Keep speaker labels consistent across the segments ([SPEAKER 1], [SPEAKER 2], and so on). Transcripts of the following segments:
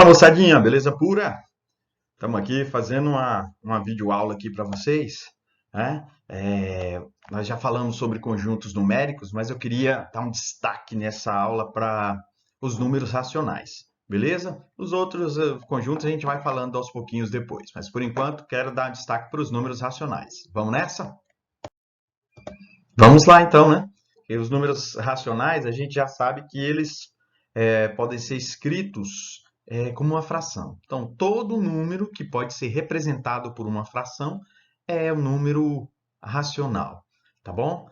[SPEAKER 1] Fala, moçadinha, beleza pura? Estamos aqui fazendo uma videoaula aqui para vocês, né? Nós já falamos sobre conjuntos numéricos, mas eu queria dar um destaque nessa aula para os números racionais, beleza? Os outros conjuntos a gente vai falando aos pouquinhos depois, mas por enquanto quero dar destaque para os números racionais. Vamos nessa? Vamos lá então, né? E os números racionais, a gente já sabe que eles podem ser escritos como uma fração. Então, todo número que pode ser representado por uma fração é um número racional, tá bom?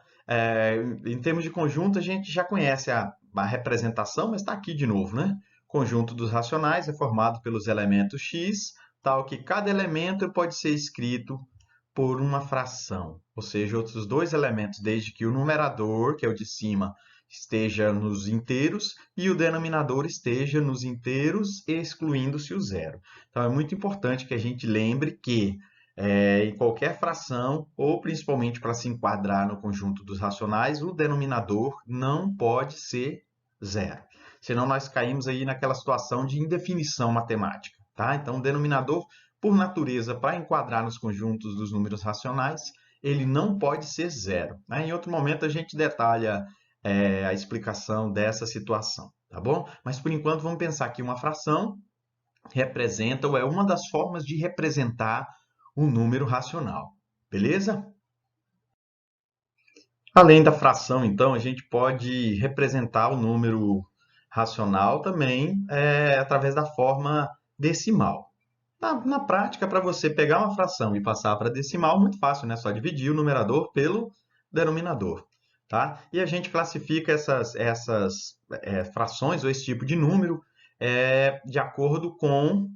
[SPEAKER 1] Em termos de conjunto, a gente já conhece a representação, mas está aqui de novo, né? Conjunto dos racionais é formado pelos elementos x, tal que cada elemento pode ser escrito por uma fração, ou seja, outros dois elementos, desde que o numerador, que é o de cima, esteja nos inteiros e o denominador esteja nos inteiros, excluindo-se o zero. Então, é muito importante que a gente lembre que em qualquer fração, ou principalmente para se enquadrar no conjunto dos racionais, o denominador não pode ser zero. Senão nós caímos aí naquela situação de indefinição matemática, tá? Então, o denominador, por natureza, para enquadrar nos conjuntos dos números racionais, ele não pode ser zero, né? Em outro momento, a gente detalha a explicação dessa situação, tá bom? Mas, por enquanto, vamos pensar que uma fração representa ou é uma das formas de representar um número racional, beleza? Além da fração, então, a gente pode representar o número racional também através da forma decimal. Na prática, para você pegar uma fração e passar para decimal, muito fácil, né? Só dividir o numerador pelo denominador, tá? E a gente classifica essas frações ou esse tipo de número de acordo com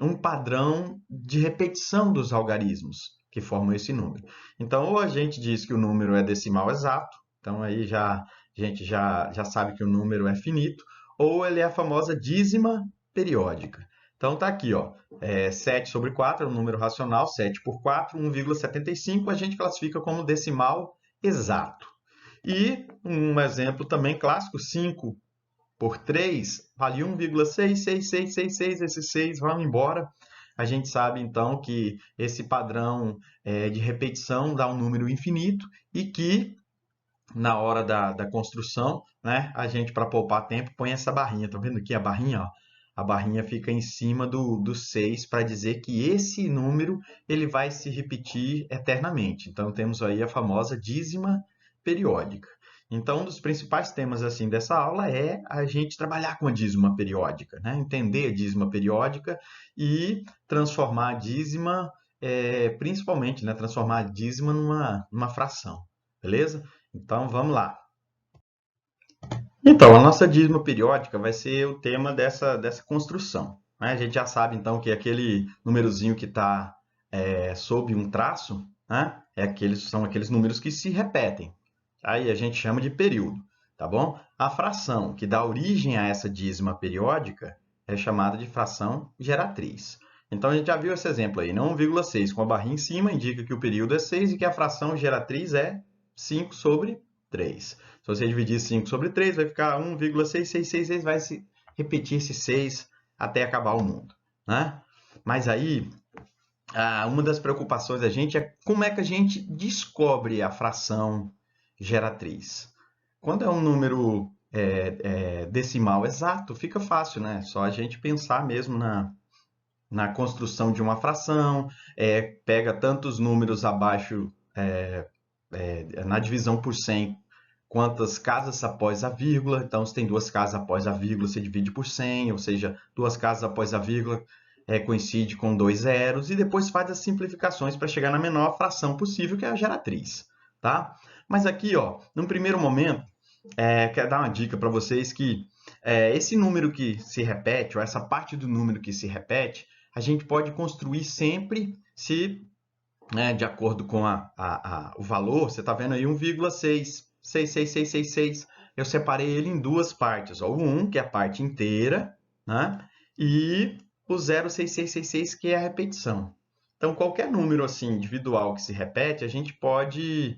[SPEAKER 1] um padrão de repetição dos algarismos que formam esse número. Então, ou a gente diz que o número é decimal exato, então aí a gente já sabe que o número é finito, ou ele é a famosa dízima periódica. Então, está aqui, ó, 7 sobre 4 é um número racional, 7 por 4, 1,75, a gente classifica como decimal exato. E um exemplo também clássico, 5 por 3, vale 1,66666, esses 6 vão embora. A gente sabe, então, que esse padrão de repetição dá um número infinito e que, na hora da construção, né, a gente, para poupar tempo, põe essa barrinha. Estão vendo aqui a barrinha? Ó? A barrinha fica em cima do 6 para dizer que esse número ele vai se repetir eternamente. Então, temos aí a famosa dízima periódica. Então, um dos principais temas assim dessa aula é a gente trabalhar com a dízima periódica, né? Entender a dízima periódica e transformar a dízima, principalmente, né? Transformar a dízima numa fração, beleza? Então, vamos lá. Então, a nossa dízima periódica vai ser o tema dessa construção, né? A gente já sabe, então, que aquele númerozinho que está sob um traço, né? São aqueles números que se repetem. Aí a gente chama de período, tá bom? A fração que dá origem a essa dízima periódica é chamada de fração geratriz. Então, a gente já viu esse exemplo aí, né? 1,6 com a barrinha em cima indica que o período é 6 e que a fração geratriz é 5 sobre 3. Se você dividir 5 sobre 3, vai ficar 1,6666, vai se repetir esse 6 até acabar o mundo, né? Mas aí, uma das preocupações da gente é como é que a gente descobre a fração geratriz. Quando é um número decimal exato, fica fácil, né? Só a gente pensar mesmo na construção de uma fração, pega tantos números abaixo, na divisão por 100, quantas casas após a vírgula. Então, se tem duas casas após a vírgula, você divide por 100, ou seja, duas casas após a vírgula coincide com dois zeros, e depois faz as simplificações para chegar na menor fração possível, que é a geratriz, tá? Mas aqui, ó, num primeiro momento, quero dar uma dica para vocês que esse número que se repete, ou essa parte do número que se repete, a gente pode construir sempre se, né, de acordo com o valor, você está vendo aí 1,66666, eu separei ele em duas partes, ó, o 1, que é a parte inteira, né, e o 0,6666, que é a repetição. Então, qualquer número assim individual que se repete, a gente pode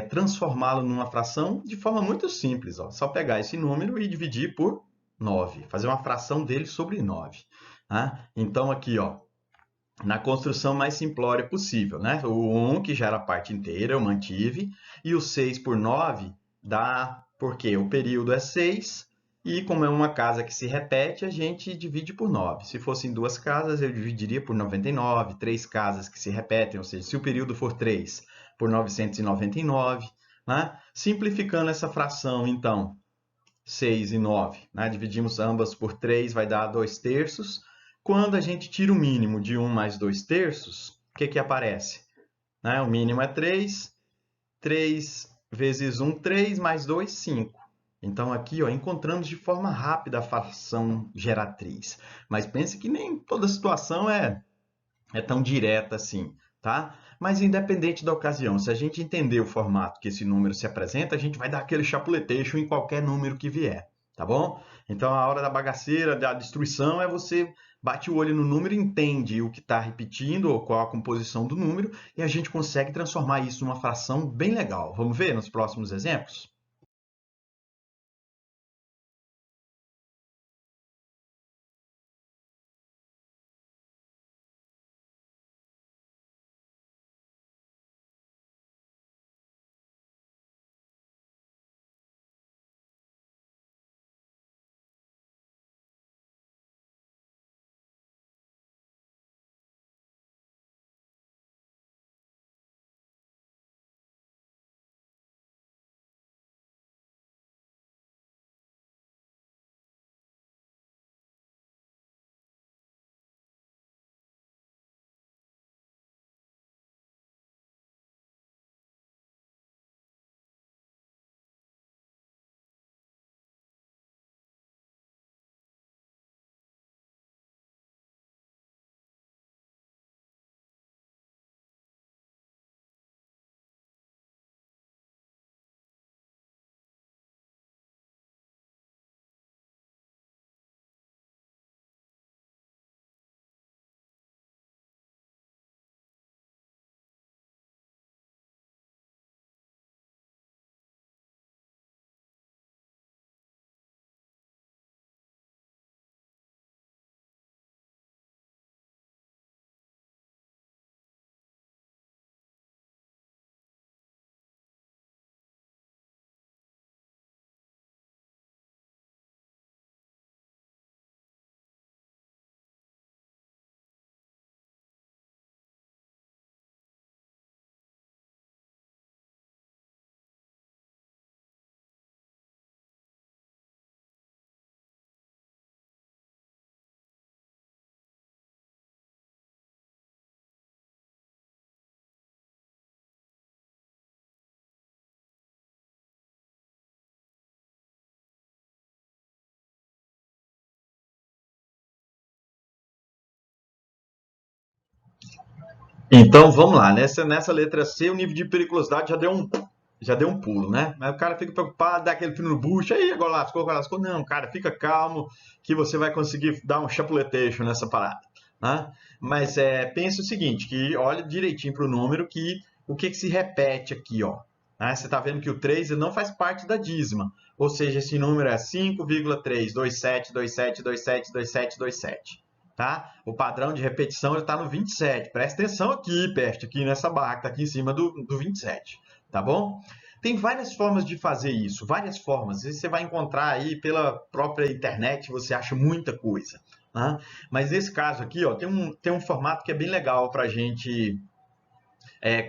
[SPEAKER 1] transformá-lo numa fração de forma muito simples. Ó. Só pegar esse número e dividir por 9. Fazer uma fração dele sobre 9. Tá? Então, aqui, ó, na construção mais simplória possível, né? O 1, que já era a parte inteira, eu mantive. E o 6 por 9 dá... Porque o período é 6. E como é uma casa que se repete, a gente divide por 9. Se fossem duas casas, eu dividiria por 99. Três casas que se repetem, ou seja, se o período for 3, por 999. Né? Simplificando essa fração, então, 6 e 9, né? Dividimos ambas por 3, vai dar 2 terços. Quando a gente tira o mínimo de 1 mais 2 terços, o que aparece? Né? O mínimo é 3, 3 vezes 1, 3, mais 2, 5. Então, aqui, ó, encontramos de forma rápida a fração geratriz. Mas pense que nem toda situação é tão direta assim, tá? Mas independente da ocasião, se a gente entender o formato que esse número se apresenta, a gente vai dar aquele chapuletejo em qualquer número que vier, tá bom? Então, a hora da bagaceira, da destruição, é você bate o olho no número, entende o que está repetindo, ou qual a composição do número, e a gente consegue transformar isso numa fração bem legal. Vamos ver nos próximos exemplos? Então, vamos lá. Nessa letra C, o nível de periculosidade já deu um pulo, né? Mas o cara fica preocupado, dá aquele frio no bucho, aí agora lascou. Não, cara, fica calmo que você vai conseguir dar um chapuletejo nessa parada, né? Mas pense o seguinte, que olha direitinho para o número, que o que se repete aqui, ó. Né? Você está vendo que o 3 ele não faz parte da dízima, ou seja, esse número é 5,32727272727. Tá? O padrão de repetição está no 27. Presta atenção aqui, Peste, aqui nessa barra que está aqui em cima do 27. Tá bom? Tem várias formas de fazer isso, várias formas. Você vai encontrar aí pela própria internet, você acha muita coisa. Né? Mas nesse caso aqui, ó, tem um formato que é bem legal para a gente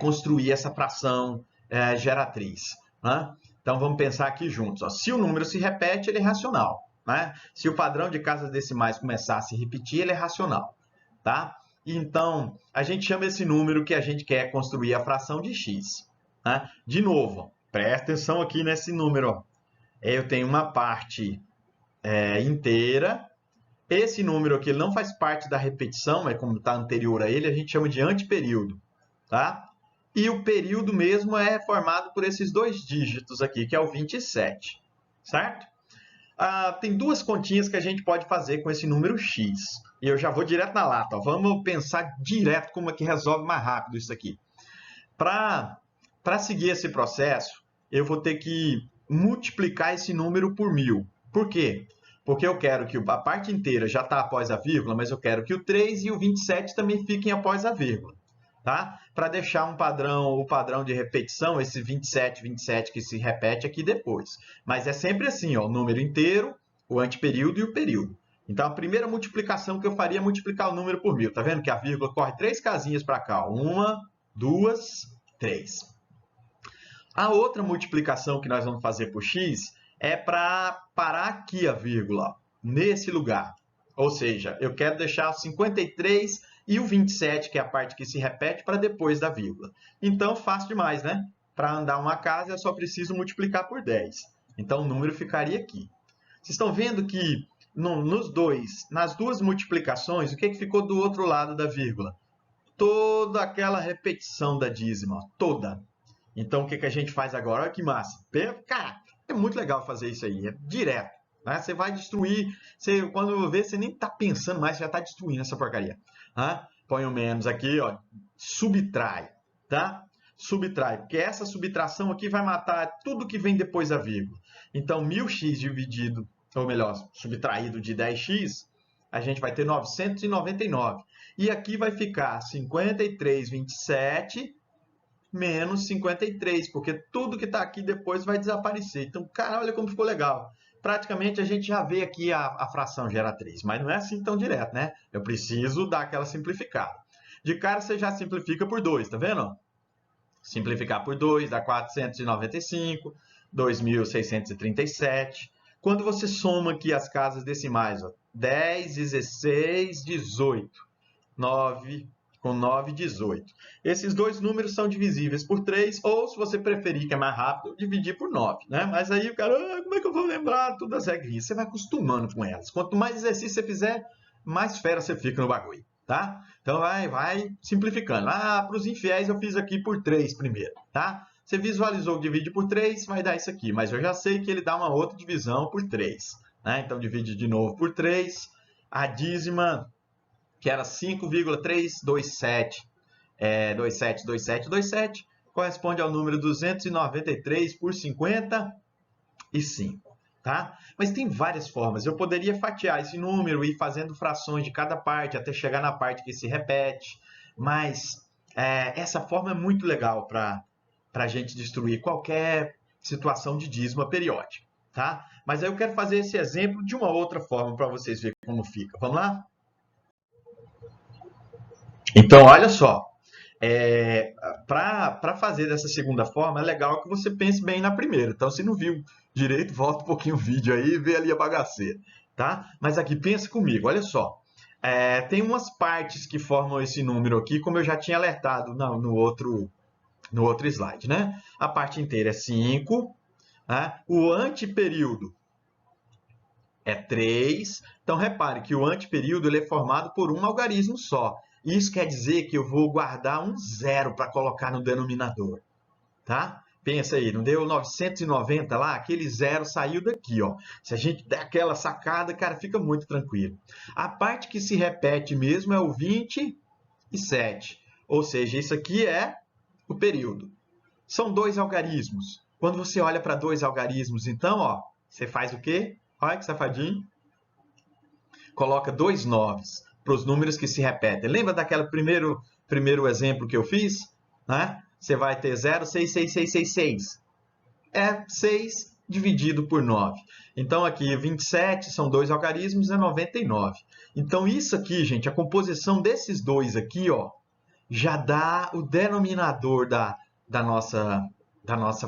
[SPEAKER 1] construir essa fração geratriz. Né? Então vamos pensar aqui juntos. Ó. Se o número se repete, ele é racional. Né? Se o padrão de casas decimais começar a se repetir, ele é racional. Tá? Então, a gente chama esse número que a gente quer construir a fração de x. Né? De novo, presta atenção aqui nesse número. Ó. Eu tenho uma parte inteira. Esse número aqui ele não faz parte da repetição, é como está anterior a ele, a gente chama de antiperíodo. Tá? E o período mesmo é formado por esses dois dígitos aqui, que é o 27. Certo? Tem duas continhas que a gente pode fazer com esse número x. E eu já vou direto na lata. Ó. Vamos pensar direto como é que resolve mais rápido isso aqui. Para seguir esse processo, eu vou ter que multiplicar esse número por 1000. Por quê? Porque eu quero que a parte inteira já está após a vírgula, mas eu quero que o 3 e o 27 também fiquem após a vírgula. Tá? Para deixar um padrão, o padrão de repetição, esse 27, 27 que se repete aqui depois. Mas é sempre assim, ó, o número inteiro, o anteperíodo e o período. Então, a primeira multiplicação que eu faria é multiplicar o número por 1000. Tá vendo que a vírgula corre 3 casinhas para cá? 1, 2, 3. A outra multiplicação que nós vamos fazer por x é para parar aqui a vírgula, nesse lugar. Ou seja, eu quero deixar o 53 e o 27, que é a parte que se repete, para depois da vírgula. Então, fácil demais, né? Para andar uma casa, eu só preciso multiplicar por 10. Então, o número ficaria aqui. Vocês estão vendo que nas duas multiplicações, o que ficou do outro lado da vírgula? Toda aquela repetição da dízima, toda. Então, o que a gente faz agora? Olha que massa. Cara, é muito legal fazer isso aí, é direto. Né? Você vai destruir, quando vê, você nem está pensando mais, você já está destruindo essa porcaria. Põe o menos aqui, ó, subtrai, tá? Subtrai, porque essa subtração aqui vai matar tudo que vem depois da vírgula. Então, 1000x dividido, ou melhor, subtraído de 10x, a gente vai ter 999. E aqui vai ficar 53,27 menos 53, porque tudo que está aqui depois vai desaparecer. Então, cara, olha como ficou legal. Praticamente a gente já vê aqui a fração geratriz, mas não é assim tão direto, né? Eu preciso dar aquela simplificada. De cara você já simplifica por 2, tá vendo? Simplificar por 2 dá 495, 2.637. Quando você soma aqui as casas decimais, ó, 10, 16, 18, 9, com 9, 18. Esses dois números são divisíveis por 3, ou se você preferir, que é mais rápido, dividir por 9. Né? Mas aí o cara, como é que eu vou lembrar todas as regrinhas? Você vai acostumando com elas. Quanto mais exercício você fizer, mais fera você fica no bagulho. Tá? Então vai simplificando. Para os infiéis eu fiz aqui por 3 primeiro. Tá? Você visualizou que divide por 3, vai dar isso aqui. Mas eu já sei que ele dá uma outra divisão por 3. Né? Então divide de novo por 3. A dízima, que era 5,327, 272727, corresponde ao número 293 por 55. Tá? Mas tem várias formas. Eu poderia fatiar esse número e ir fazendo frações de cada parte até chegar na parte que se repete. Mas essa forma é muito legal para a gente destruir qualquer situação de dízima periódica. Tá? Mas aí eu quero fazer esse exemplo de uma outra forma para vocês verem como fica. Vamos lá? Então, olha só. Para fazer dessa segunda forma, é legal que você pense bem na primeira. Então, se não viu direito, volta um pouquinho o vídeo aí e vê ali a bagaceira. Tá? Mas aqui, pensa comigo, olha só. Tem umas partes que formam esse número aqui, como eu já tinha alertado no outro slide. Né? A parte inteira é 5. Né? O anteperíodo é 3. Então, repare que o anteperíodo ele é formado por um algarismo só. Isso quer dizer que eu vou guardar um zero para colocar no denominador. Tá? Pensa aí, não deu 990 lá? Aquele zero saiu daqui. Ó. Se a gente der aquela sacada, cara, fica muito tranquilo. A parte que se repete mesmo é o 27. Ou seja, isso aqui é o período. São dois algarismos. Quando você olha para dois algarismos, então, ó, você faz o quê? Olha que safadinho. Coloca 2 noves para os números que se repetem. Lembra daquele primeiro exemplo que eu fiz? Né? Você vai ter 0,66666. É 6 dividido por 9. Então, aqui, 27 são dois algarismos, é 99. Então, isso aqui, gente, a composição desses dois aqui, ó, já dá o denominador da nossa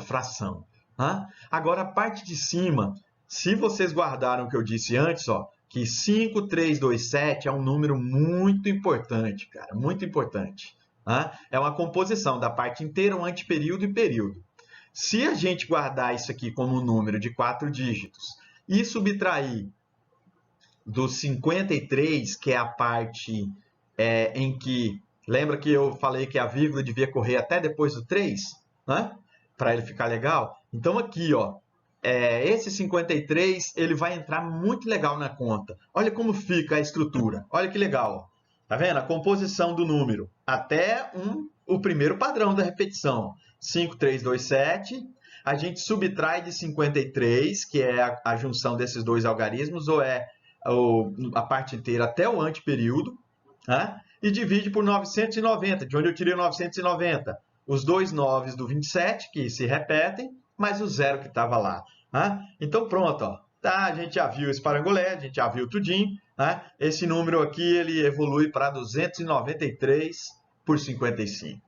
[SPEAKER 1] fração. Né? Agora, a parte de cima, se vocês guardaram o que eu disse antes, ó, que 5327 é um número muito importante, cara, muito importante. Né? É uma composição da parte inteira, um anteperíodo e período. Se a gente guardar isso aqui como um número de 4 dígitos e subtrair do 53, que é a parte em que... Lembra que eu falei que a vírgula devia correr até depois do 3? Né? Para ele ficar legal? Então aqui, ó, esse 53 ele vai entrar muito legal na conta. Olha como fica a estrutura. Olha que legal. Ó. Tá vendo? A composição do número. Até o primeiro padrão da repetição. 5327. A gente subtrai de 53, que é a junção desses dois algarismos, ou é a parte inteira até o anteperíodo, né? E divide por 990, de onde eu tirei o 990. Os dois 9 do 27, que se repetem, mais o zero que estava lá. Né? Então, pronto. Ó. Tá, a gente já viu esse parangolé, a gente já viu tudinho. Né? Esse número aqui ele evolui para 293 por 55.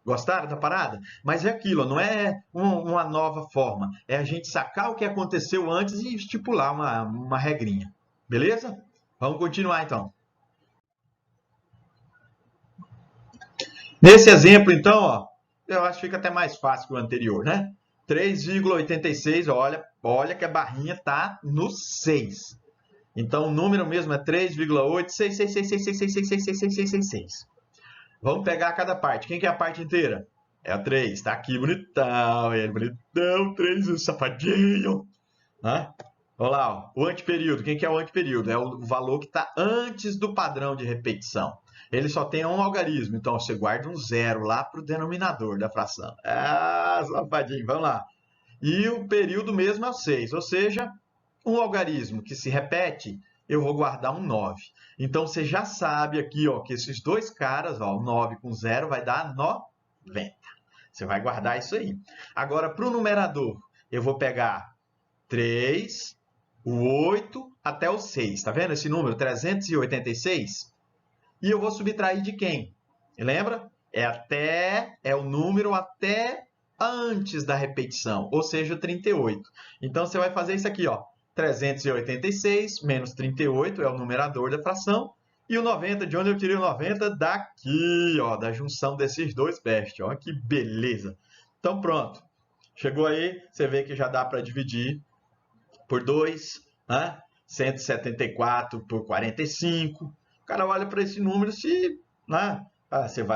[SPEAKER 1] Gostaram da parada? Mas é aquilo, não é uma nova forma. É a gente sacar o que aconteceu antes e estipular uma regrinha. Beleza? Vamos continuar então. Nesse exemplo, então, ó, eu acho que fica até mais fácil que o anterior, né? 3,86, olha que a barrinha está no 6. Então, o número mesmo é 3,86666666666. Vamos pegar cada parte. Quem que é a parte inteira? É a 3. Tá aqui, bonitão. Ele, bonitão. 3, o safadinho. Né? Olha lá, ó. O anteperíodo. Quem que é o anteperíodo? É o valor que está antes do padrão de repetição. Ele só tem um algarismo. Então, você guarda um zero lá para o denominador da fração. Ah, safadinho. Vamos lá. E o período mesmo é o 6. Ou seja, um algarismo que se repete, eu vou guardar um 9. Então, você já sabe aqui ó, que esses dois caras, ó, o 9 com 0 vai dar 90. Você vai guardar isso aí. Agora, para o numerador, eu vou pegar 3, o 8 até o 6. Está vendo esse número? 386. E eu vou subtrair de quem? Lembra? É o número até antes da repetição, ou seja, o 38. Então, você vai fazer isso aqui, ó. 386 menos 38 é o numerador da fração. E o 90, de onde eu tirei o 90? Daqui, ó, da junção desses dois bestes. Ó, que beleza. Então, pronto. Chegou aí, você vê que já dá para dividir por 2, né? 174 por 45. O cara olha para esse número, se, né?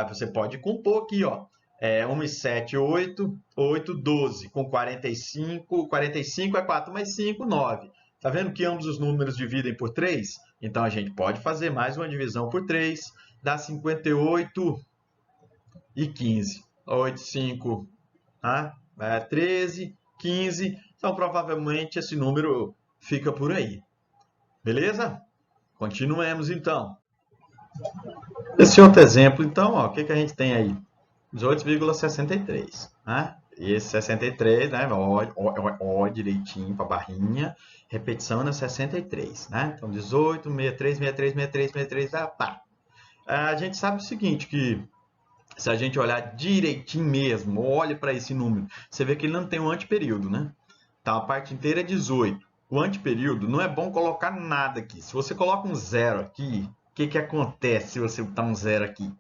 [SPEAKER 1] Você pode compor aqui, ó. 1 e 7, 8, 8, 12. Com 45, 45 é 4 mais 5, 9. Tá vendo que ambos os números dividem por 3? Então, a gente pode fazer mais uma divisão por 3. Dá 58 e 15. 8, 5, tá? 13, 15. Então, provavelmente, esse número fica por aí. Beleza? Continuemos, então. Esse outro exemplo, então, ó, o que a gente tem aí? 18,63, né? E esse 63, né? Ó, direitinho para a barrinha. Repetição na 63, né? Então, 18, 63, 63, 63, 63, pá. A gente sabe o seguinte, que se a gente olhar direitinho mesmo, olhe para esse número, você vê que ele não tem um anteperíodo, né? Então, a parte inteira é 18. O anteperíodo não é bom colocar nada aqui. Se você coloca um zero aqui, o que acontece se você botar um zero aqui?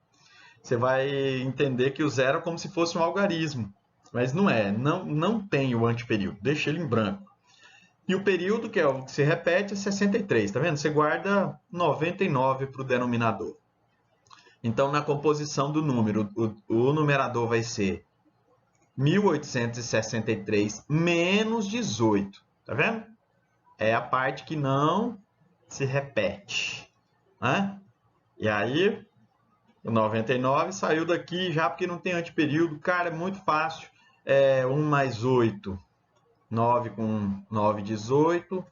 [SPEAKER 1] Você vai entender que o zero é como se fosse um algarismo. Mas não é, não tem o anteperíodo, deixa ele em branco. E o período, que é o que se repete, é 63, tá vendo? Você guarda 99 para o denominador. Então, na composição do número, o numerador vai ser 1863 menos 18, tá vendo? É a parte que não se repete, né? E aí, o 99 saiu daqui já porque não tem anteperíodo. Cara, é muito fácil. 1 mais 8, 9 com 9, 18.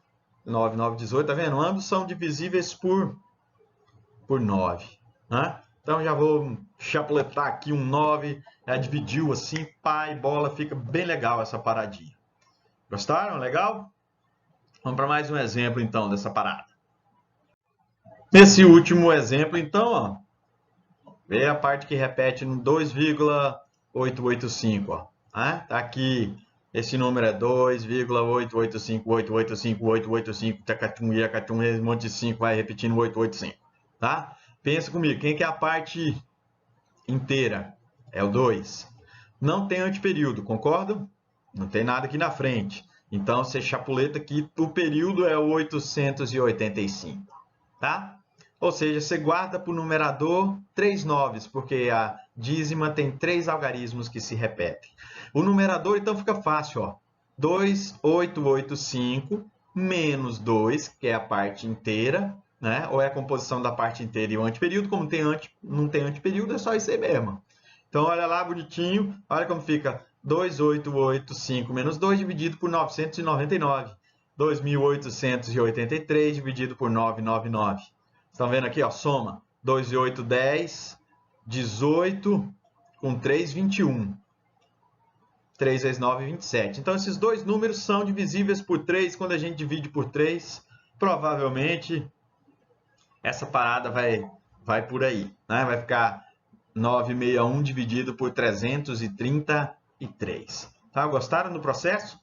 [SPEAKER 1] 9, 9, 18, tá vendo? Ambos são divisíveis por 9. Né? Então, já vou chapuletar aqui um 9. Já dividiu assim, pá e bola. Fica bem legal essa paradinha. Gostaram? Legal? Vamos para mais um exemplo, então, dessa parada. Nesse último exemplo, então, ó, vê a parte que repete no 2,885. Ó. Tá aqui, esse número é 2,885885885, tacatum, iacatum, um monte de 5, vai repetindo 885. Tá? Pensa comigo, quem que é a parte inteira? É o 2. Não tem anteperíodo, concordam? Não tem nada aqui na frente. Então, você chapuleta aqui, o período é 885, tá? Ou seja, você guarda para o numerador 3 noves, porque a dízima tem 3 algarismos que se repetem. O numerador, então, fica fácil, ó. 2,885 menos 2, que é a parte inteira, né? Ou é a composição da parte inteira e o anteperíodo. Como não tem anteperíodo, é só isso aí mesmo. Então, olha lá, bonitinho. Olha como fica 2885 menos 2 dividido por 999. 2.883 dividido por 999. Estão vendo aqui, ó, soma. 2 e 8, 10. 18 com 3, 21. 3 vezes 9, 27. Então, esses dois números são divisíveis por 3. Quando a gente divide por 3, provavelmente essa parada vai por aí, né? Vai ficar 961 dividido por 333. Tá? Gostaram do processo?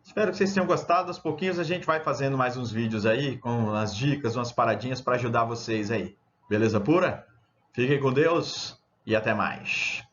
[SPEAKER 1] Espero que vocês tenham gostado. Aos pouquinhos a gente vai fazendo mais uns vídeos aí com as dicas, umas paradinhas para ajudar vocês aí. Beleza pura? Fiquem com Deus e até mais.